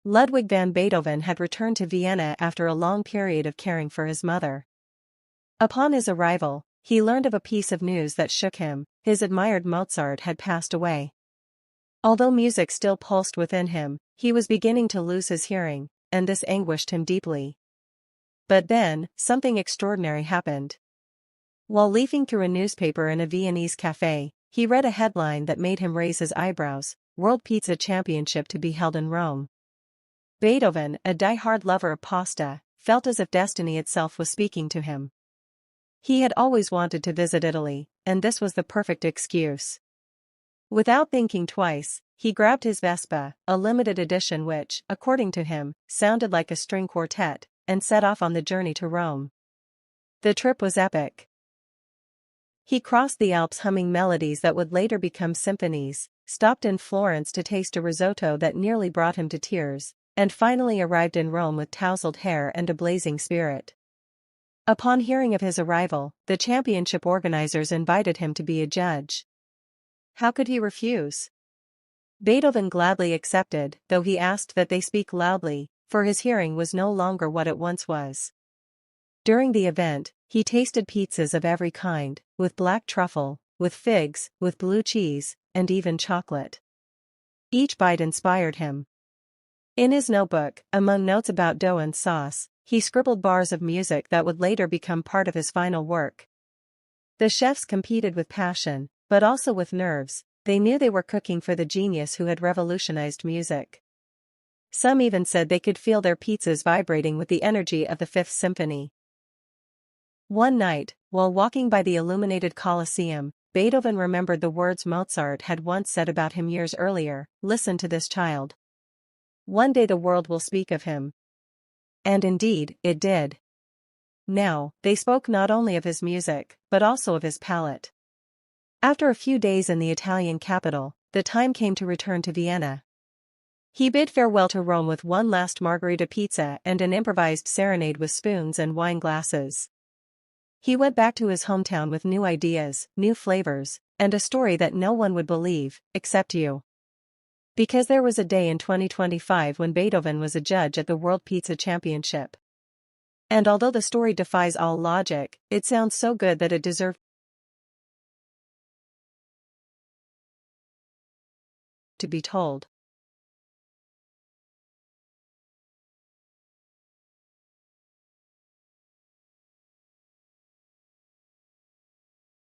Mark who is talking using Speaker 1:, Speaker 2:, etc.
Speaker 1: Ludwig van Beethoven had returned to Vienna after a long period of caring for his mother. Upon his arrival, he learned of a piece of news that shook him: his admired Mozart had passed away. Although music still pulsed within him, he was beginning to lose his hearing, and this anguished him deeply. But then, something extraordinary happened. While leafing through a newspaper in a Viennese cafe, he read a headline that made him raise his eyebrows: World Pizza Championship to be held in Rome. Beethoven, a die-hard lover of pasta, felt as if destiny itself was speaking to him. He had always wanted to visit Italy, and this was the perfect excuse. Without thinking twice, he grabbed his Vespa, a limited edition which, according to him, sounded like a string quartet, and set off on the journey to Rome. The trip was epic. He crossed the Alps humming melodies that would later become symphonies, stopped in Florence to taste a risotto that nearly brought him to tears, and finally arrived in Rome with tousled hair and a blazing spirit. Upon hearing of his arrival, the championship organizers invited him to be a judge. How could he refuse? Beethoven gladly accepted, though he asked that they speak loudly, for his hearing was no longer what it once was. During the event, he tasted pizzas of every kind, with black truffle, with figs, with blue cheese, and even chocolate. Each bite inspired him. In his notebook, among notes about dough and sauce, he scribbled bars of music that would later become part of his final work. The chefs competed with passion, but also with nerves. They knew they were cooking for the genius who had revolutionized music. Some even said they could feel their pizzas vibrating with the energy of the Fifth Symphony. One night, while walking by the illuminated Colosseum, Beethoven remembered the words Mozart had once said about him years earlier: "Listen to this child. One day the world will speak of him." And indeed, it did. Now, they spoke not only of his music, but also of his palate. After a few days in the Italian capital, the time came to return to Vienna. He bid farewell to Rome with one last margherita pizza and an improvised serenade with spoons and wine glasses. He went back to his hometown with new ideas, new flavors, and a story that no one would believe, except you. Because there was a day in 2025 when Beethoven was a judge at the World Pizza Championship. And although the story defies all logic, it sounds so good that it deserved to be told.